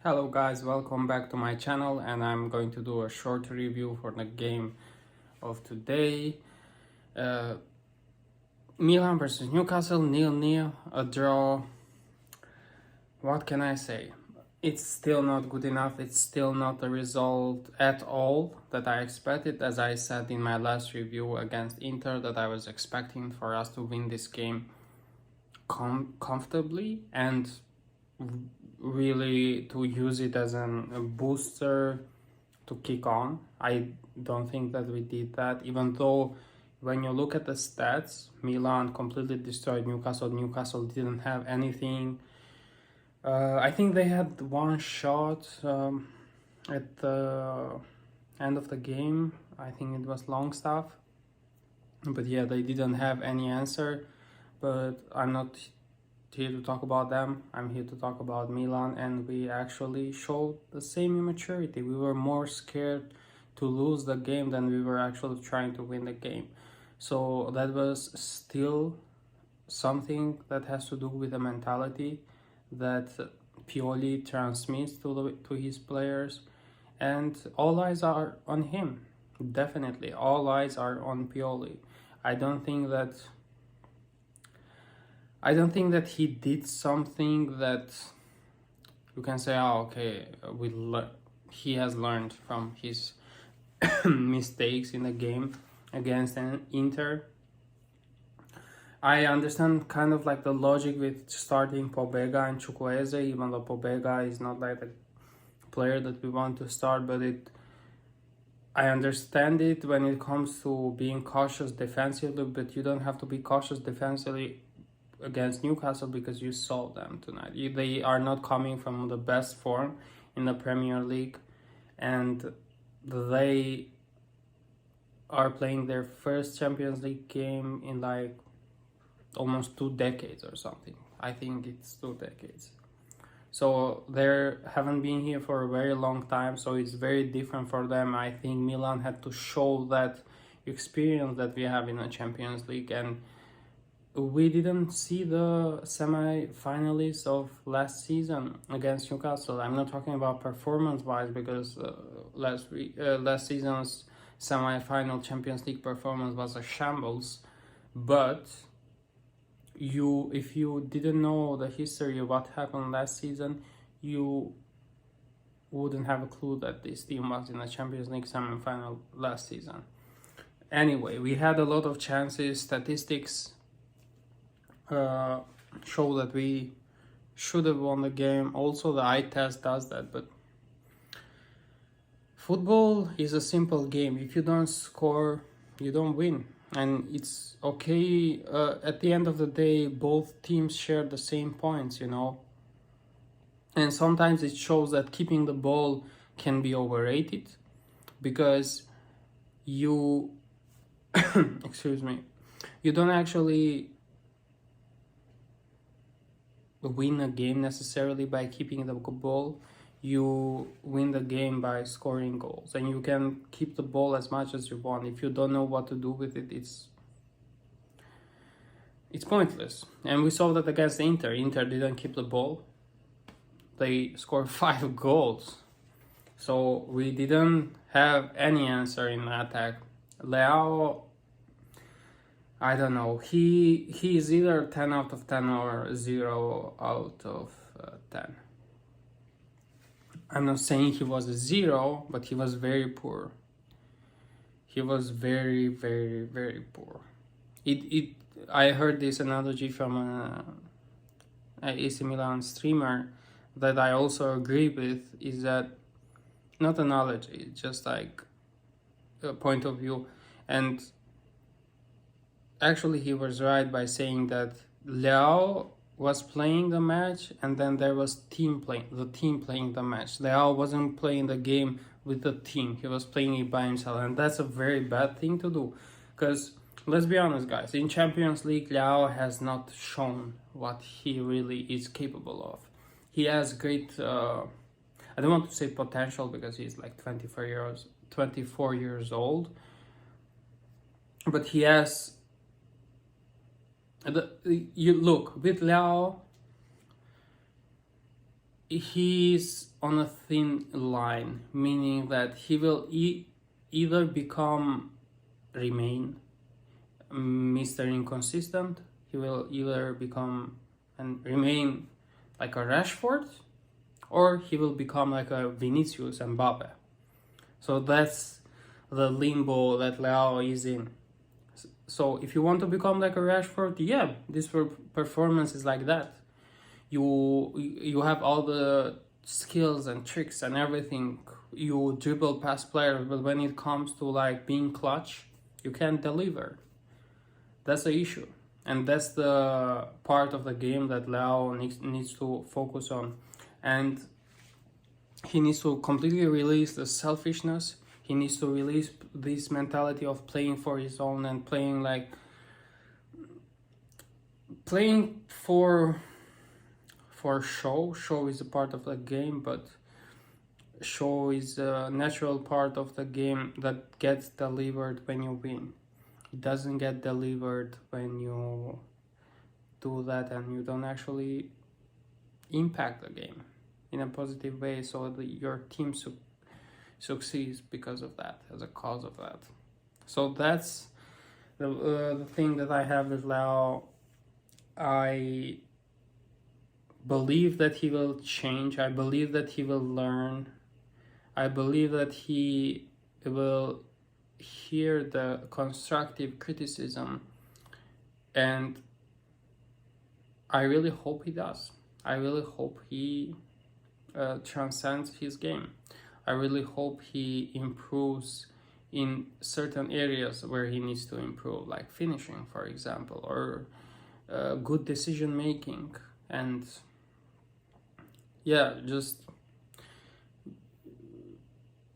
Hello guys, welcome back to my channel, and I'm going to do a short review for the game of today. Milan versus Newcastle, 0-0, a draw. What can I say? It's still not good enough. It's still not the result at all that I expected. As I said in my last review against Inter, that I was expecting for us to win this game comfortably and really to use it as a booster to kick on. I don't think that we did that, even though when you look at the stats, Milan completely destroyed Newcastle. Newcastle didn't have anything. I think they had one shot at the end of the game. I think it was Longstaff. But yeah, they didn't have any answer. But I'm not here to talk about them. I'm here to talk about Milan, and we actually showed the same immaturity. We were more scared to lose the game than we were actually trying to win the game. So that was still something that has to do with the mentality that PIOLI transmits to his players, and all eyes are on him. Definitely, all eyes are on PIOLI. I don't think that he did something that you can say, oh, okay, he has learned from his mistakes in the game against an Inter. I understand kind of like the logic with starting Pobega and EYEZ, even though Pobega is not like the player that we want to start, but I understand it when it comes to being cautious defensively, but you don't have to be cautious defensively against Newcastle because you saw them tonight. They are not coming from the best form in the Premier League, and they are playing their first Champions League game in like almost 2 decades or something. I think it's 2 decades. So they haven't been here for a very long time, so it's very different for them. I think Milan had to show that experience that we have in the Champions League, and we didn't see the semi-finalists of last season against Newcastle. I'm not talking about performance-wise, because last season's semi-final Champions League performance was a shambles. But if you didn't know the history of what happened last season, you wouldn't have a clue that this team was in the Champions League semi-final last season. Anyway, we had a lot of chances. Statistics show that we should have won the game. Also, the eye test does that, but football is a simple game. If you don't score, you don't win, and it's okay. At the end of the day, both teams share the same points, and sometimes it shows that keeping the ball can be overrated, because you excuse me, you don't actually win a game necessarily by keeping the ball. You win the game by scoring goals, and you can keep the ball as much as you want. If you don't know what to do with it, it's pointless. And we saw that against Inter. Inter didn't keep the ball. They scored 5 goals. So we didn't have any answer in attack. Leao, I don't know. He is either 10 out of 10 or 0 out of 10. I'm not saying he was a 0, but he was very poor. He was very, very, very poor. I heard this analogy from an AC Milan streamer that I also agree with, is that not an analogy, it's just like a point of view. And actually, he was right by saying that Leao was playing the match, and then there was the team playing the match. Leao wasn't playing the game with the team. He was playing it by himself, and that's a very bad thing to do. Because let's be honest, guys, in Champions League, Leao has not shown what he really is capable of. He has great, I don't want to say potential, because he's like 24 years old, but he has. You look with Leao, he's on a thin line, meaning that he will either remain Mr. Inconsistent, he will either become and remain like a Rashford, or he will become like a Vinicius and Mbappe. So that's the limbo that Leao is in. So if you want to become like a Rashford, yeah, this performance is like that. You have all the skills and tricks and everything. You dribble past players, but when it comes to like being clutch, you can't deliver. That's the issue, and that's the part of the game that Leao needs to focus on, and he needs to completely release the selfishness. He needs to release this mentality of playing for his own and playing for show. Show is a part of the game, but show is a natural part of the game that gets delivered when you win. It doesn't get delivered when you do that and you don't actually impact the game in a positive way, so that your team succeeds because of that, as a cause of that. So that's the thing that I have with Leao. I believe that he will change. I believe that he will learn. I believe that he will hear the constructive criticism, and I really hope he does. I really hope he transcends his game. I really hope he improves in certain areas where he needs to improve, like finishing, for example, or good decision making, and yeah, just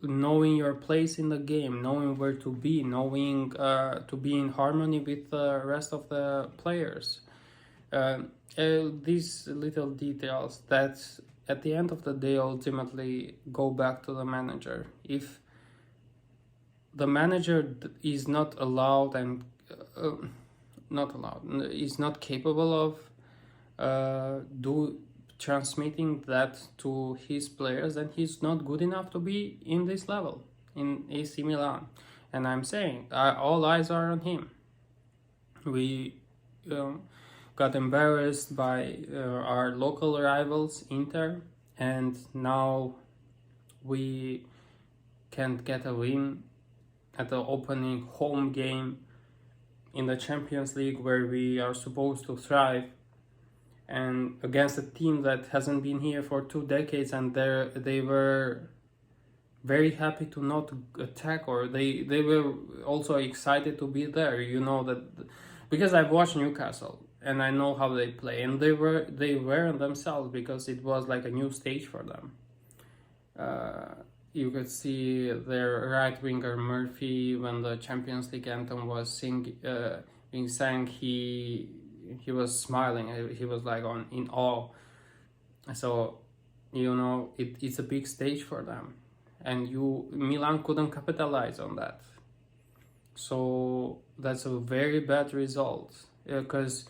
knowing your place in the game, knowing where to be, knowing to be in harmony with the rest of the players. These little details that at the end of the day ultimately go back to the manager. If the manager is not allowed and is not capable of transmitting that to his players, then he's not good enough to be in this level in AC Milan. And I'm saying all eyes are on him. We got embarrassed by our local rivals Inter, and now we can't get a win at the opening home game in the Champions League, where we are supposed to thrive, and against a team that hasn't been here for 2 decades, and they were very happy to not attack, or they were also excited to be there. You know that because I've watched Newcastle and I know how they play, and they were themselves, because it was like a new stage for them. You could see their right winger Murphy, when the Champions League anthem was being sang, he was smiling. He was like in awe. So you know it's a big stage for them, and Milan couldn't capitalize on that. So that's a very bad result, because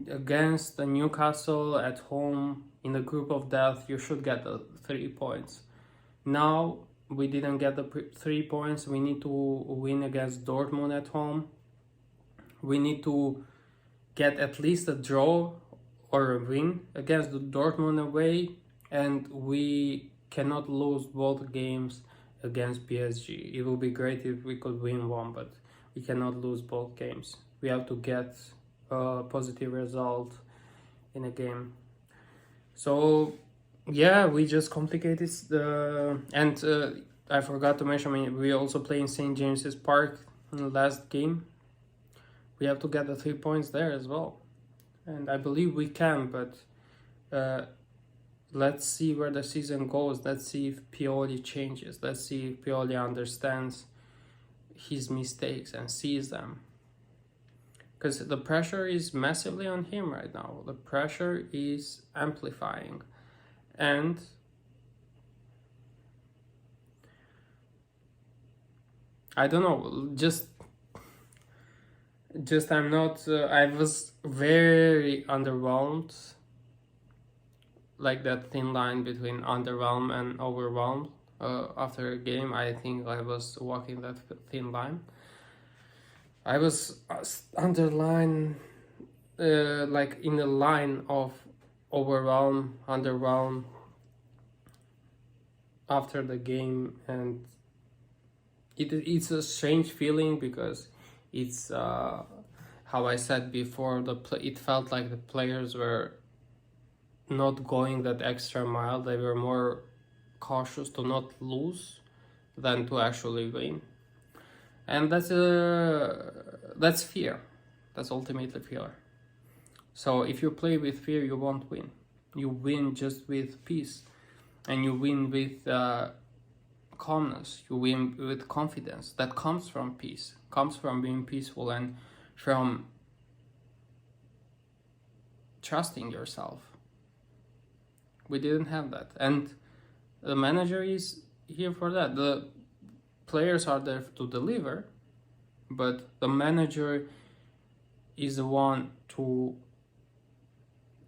against the Newcastle at home in the group of death, you should get the 3 points. Now we didn't get the 3 points. We need to win against Dortmund at home. We need to get at least a draw or a win against the Dortmund away, and we cannot lose both games against PSG. It would be great if we could win one, but we cannot lose both games. We have to get a positive result in a game. So yeah, we just complicated and I forgot to mention, we also play in St. James's Park in the last game. We have to get the 3 points there as well, and I believe we can, but let's see where the season goes. Let's see if Pioli changes. Let's see if Pioli understands his mistakes and sees them, because the pressure is massively on him right now. The pressure is amplifying, and I don't know, just I'm not I was very underwhelmed like that thin line between underwhelmed and overwhelmed. After a game, I think I was walking that thin line. I was underline like in the line of overwhelm, underwhelm after the game, and it's a strange feeling because it's how I said before, it felt like the players were not going that extra mile. They were more cautious to not lose than to actually win, and that's fear. That's ultimately fear. So if you play with fear, you won't win. You win just with peace, and you win with calmness. You win with confidence. That comes from peace, comes from being peaceful, and from trusting yourself. We didn't have that, and the manager is here for that. The players are there to deliver, but the manager is the one to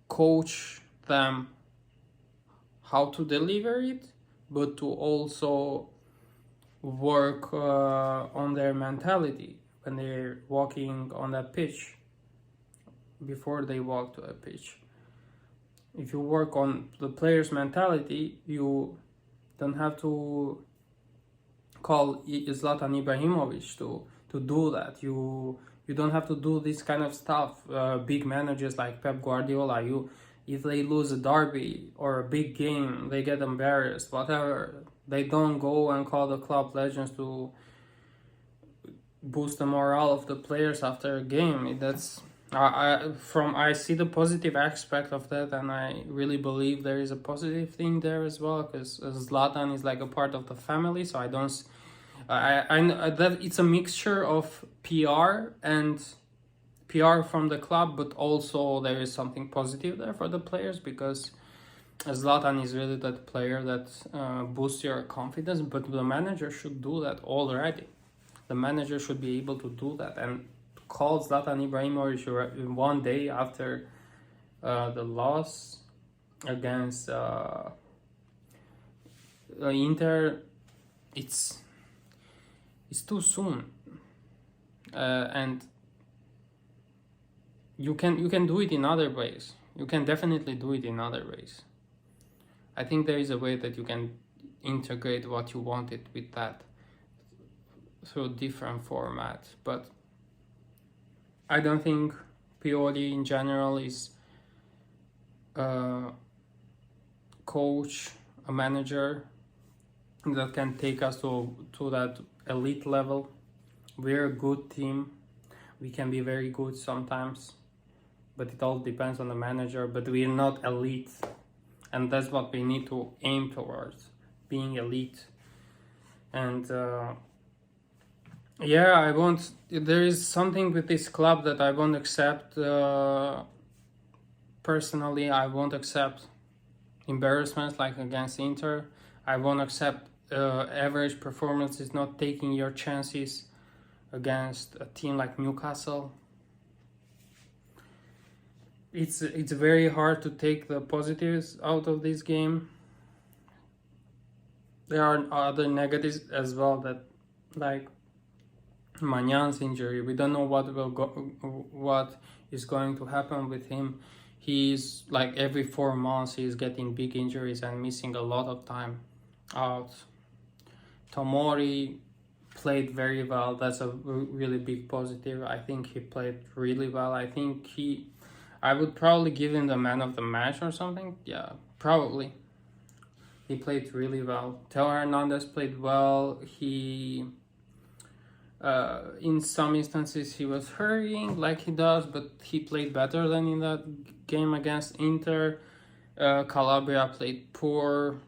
coach them how to deliver it, but to also work on their mentality when they're walking on that pitch, before they walk to a pitch. If you work on the player's mentality, you don't have to call Zlatan Ibrahimovic to do that. You don't have to do this kind of stuff. Big managers like Pep Guardiola, if they lose a derby or a big game, they get embarrassed, whatever. They don't go and call the club legends to boost the morale of the players after a game. I see the positive aspect of that, and I really believe there is a positive thing there as well, because Zlatan is like a part of the family. So I that it's a mixture of PR and PR from the club, but also there is something positive there for the players, because Zlatan is really that player that boosts your confidence. But the manager should do that already. The manager should be able to do that, and call Zlatan Ibrahimovic one day after the loss against Inter, it's too soon, and you can do it in other ways. You can definitely do it in other ways. I think there is a way that you can integrate what you wanted with that through different formats, but I don't think PIOLI in general is a coach, a manager that can take us to that elite level. We're a good team. We can be very good sometimes, but it all depends on the manager. But we're not elite, and that's what we need to aim towards, being elite. And there is something with this club that I won't accept. Personally, I won't accept embarrassments like against Inter. I won't accept average performances, not taking your chances against a team like Newcastle. It's very hard to take the positives out of this game. There are other negatives as well, that like Maignan injury. We don't know what is going to happen with him. He's like every 4 months he's getting big injuries and missing a lot of time out. Tomori played very well. That's a really big positive. I think he played really well. I would probably give him the man of the match or something. Yeah, probably. He played really well. Theo Hernandez played well. In some instances he was hurrying like he does, but he played better than in that game against Inter. Calabria played poor.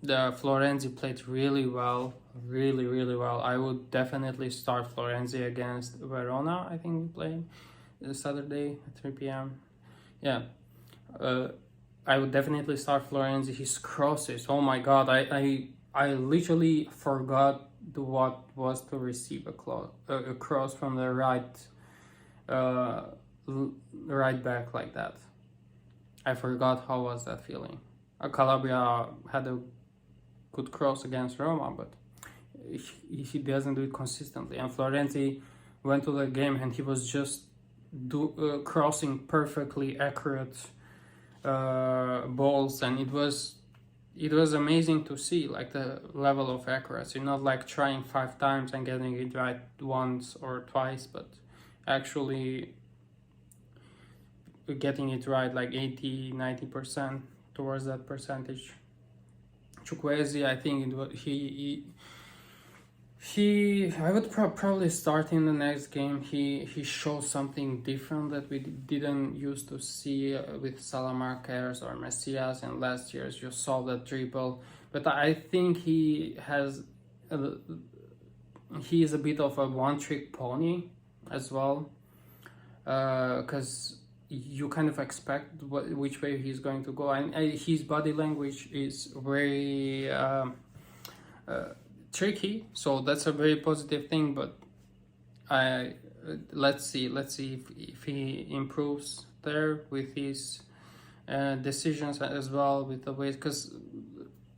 The Florenzi played really well, really well. I would definitely start Florenzi against Verona. I think we played Saturday at 3 p.m. Yeah, I would definitely start Florenzi. His crosses, oh my god, I literally forgot what was to receive a cross from the right back like that. I forgot how was that feeling. Calabria had a good cross against Roma, but he doesn't do it consistently. And Florenzi went to the game and he was just crossing perfectly accurate balls, and it was amazing to see, like, the level of accuracy, not like trying 5 times and getting it right once or twice, but actually getting it right like 80-90% towards that percentage. Chukwueze, I think it was, I would probably start in the next game. He showed something different that we didn't used to see with Salamarquez or Messias in last years. You saw that dribble, but I think he is a bit of a one-trick pony as well, because you kind of expect which way he's going to go, and his body language is very tricky, so that's a very positive thing. But let's see if he improves there with his decisions as well, with the ways, because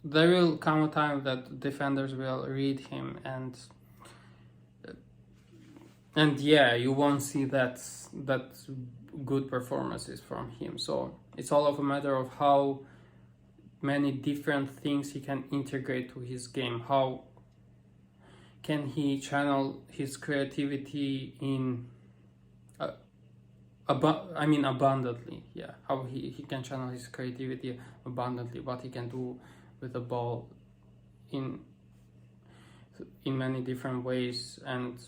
there will come a time that defenders will read him, and yeah, you won't see that good performances from him. So it's all of a matter of how many different things he can integrate to his game. How can he channel his creativity in abundantly? Yeah, how he can channel his creativity abundantly, what he can do with the ball in many different ways, and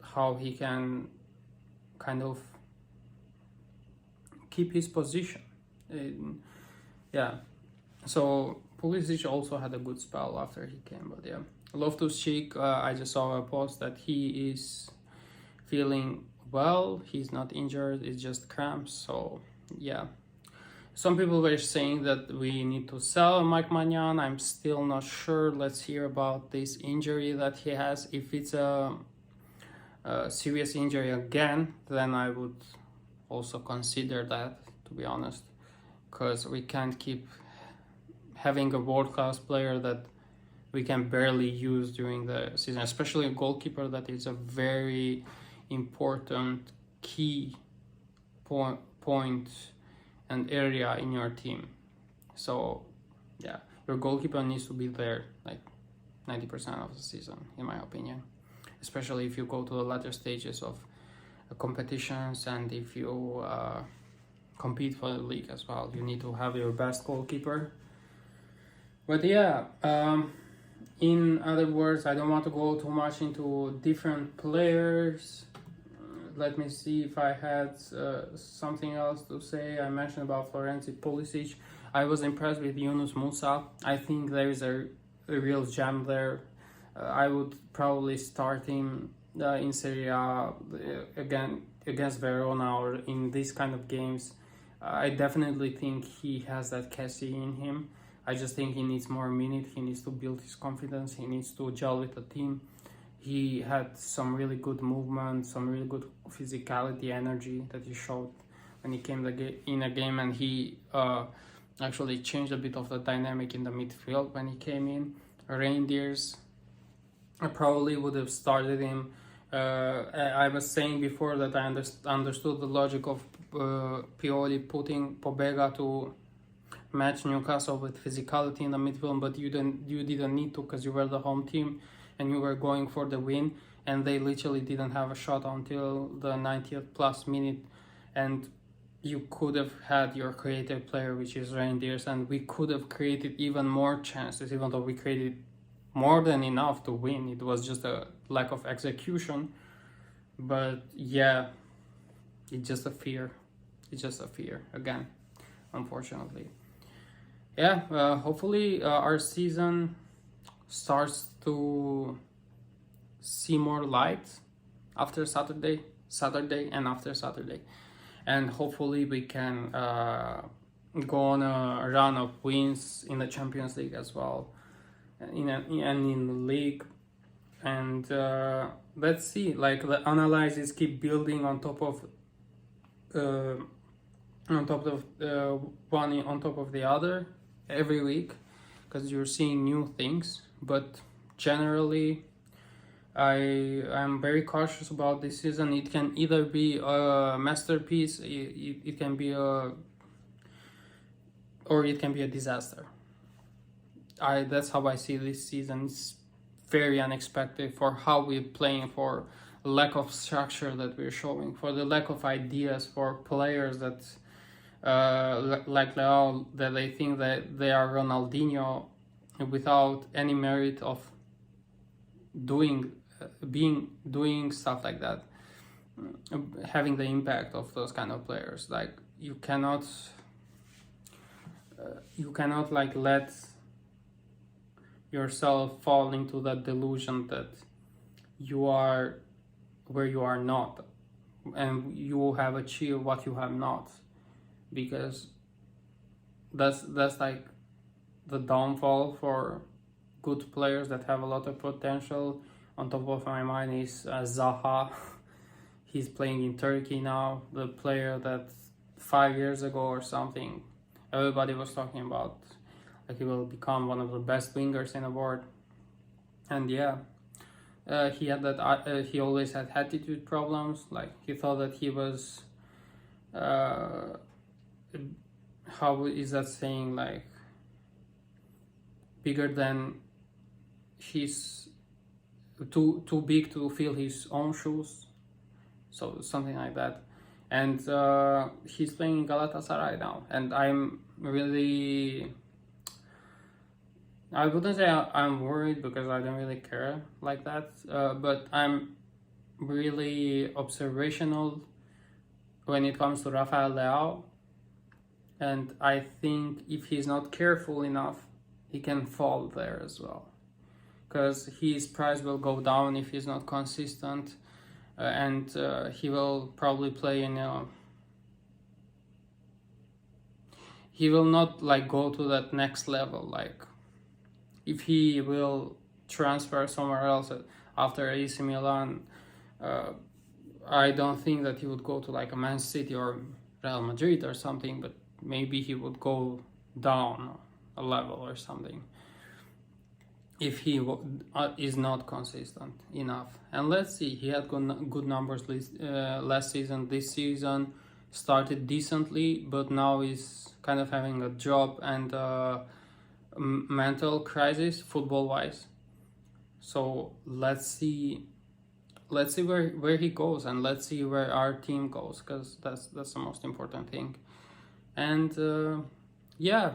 how he can kind of keep his position. Yeah, so Pulisic also had a good spell after he came, but yeah. Loftus-Cheek, I just saw a post that he is feeling well. He's not injured, it's just cramps. So yeah, some people were saying that we need to sell Mike Maignan. I'm still not sure. Let's hear about this injury that he has. If it's a serious injury again, then I would also consider that, to be honest, because we can't keep having a world-class player that we can barely use during the season, especially a goalkeeper that is a very important key point and area in your team. So yeah, your goalkeeper needs to be there like 90% of the season, in my opinion, especially if you go to the latter stages of competitions, and if you compete for the league as well, you need to have your best goalkeeper. But yeah, in other words, I don't want to go too much into different players. Let me see if I had something else to say. I mentioned about Florenzi, Pulisic. I was impressed with Yunus Musa. I think there is a real gem there. I would probably start him in Serie A again against Verona, or in these kind of games. I definitely think he has that Kessie in him. I just think he needs more minutes. He needs to build his confidence. He needs to gel with the team. He had some really good movement, some really good physicality, energy that he showed when he came in a game, and he actually changed a bit of the dynamic in the midfield when he came in. Reindeers, I probably would have started him. I was saying before that I understood the logic of Pioli putting Pobega to match Newcastle with physicality in the midfield, but you didn't need to, because you were the home team and you were going for the win, and they literally didn't have a shot until the 90th plus minute, and you could have had your creative player, which is Reindeers, and we could have created even more chances, even though we created more than enough to win. It was just a lack of execution. But yeah, it's just a fear again, unfortunately. Yeah, hopefully our season starts to see more light after Saturday and after Saturday, and hopefully we can go on a run of wins in the Champions League as well, and in the league. And let's see, like, the analyses keep building on top of one on top of the other. every week because you're seeing new things, but generally I'm very cautious about this season. It can either be a masterpiece, it can be or it can be a disaster. That's how I see this season. It's very unexpected for how we're playing, for lack of structure that we're showing, for the lack of ideas, for players that like Leao, that they think that they are Ronaldinho without any merit of doing stuff like that, having the impact of those kind of players. Like you cannot like let yourself fall into that delusion that you are where you are not, and you have achieved what you have not, because that's like the downfall for good players that have a lot of potential. On top of my mind is Zaha. He's playing in Turkey now, the player that 5 years ago or something everybody was talking about, like he will become one of the best wingers in the world. And yeah, he had that. He always had attitude problems. Like he thought that he was, how is that saying? Like bigger than his, too big to fill his own shoes. So something like that. And he's playing in Galatasaray now, and I'm really, I wouldn't say I'm worried because I don't really care like that, but I'm really observational when it comes to Rafael Leao, and I think if he's not careful enough, he can fall there as well, because his price will go down if he's not consistent, and he will probably play in he will not like go to that next level. Like if he will transfer somewhere else after AC Milan, I don't think that he would go to like a Man City or Real Madrid or something, but maybe he would go down a level or something if he is not consistent enough. And let's see, he had good numbers last season. This season started decently, but now he's kind of having a job and mental crisis football wise. So let's see where he goes, and let's see where our team goes, because that's the most important thing. And yeah,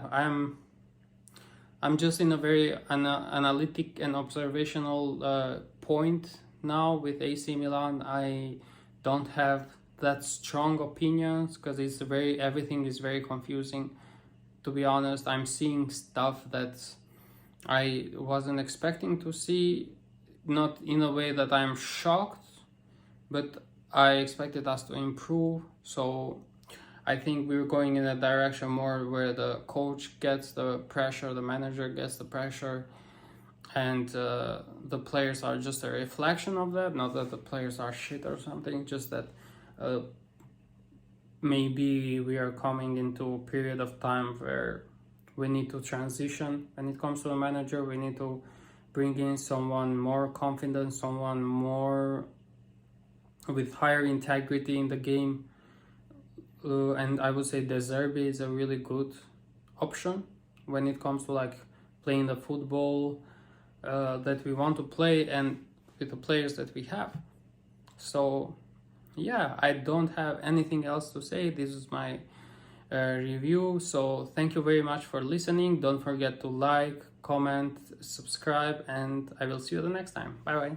I'm just in a very analytic and observational point now with AC Milan. I don't have that strong opinions because everything is very confusing. To be honest, I'm seeing stuff that I wasn't expecting to see, not in a way that I'm shocked, but I expected us to improve. So I think we're going in a direction more where the coach gets the pressure, the manager gets the pressure, and the players are just a reflection of that. Not that the players are shit or something, just that maybe we are coming into a period of time where we need to transition. When it comes to a manager, we need to bring in someone more confident, someone more with higher integrity in the game. And I would say De Zerbi is a really good option when it comes to like playing the football that we want to play and with the players that we have. So yeah, I don't have anything else to say. This is my review. So thank you very much for listening. Don't forget to like, comment, subscribe, and I will see you the next time. Bye bye.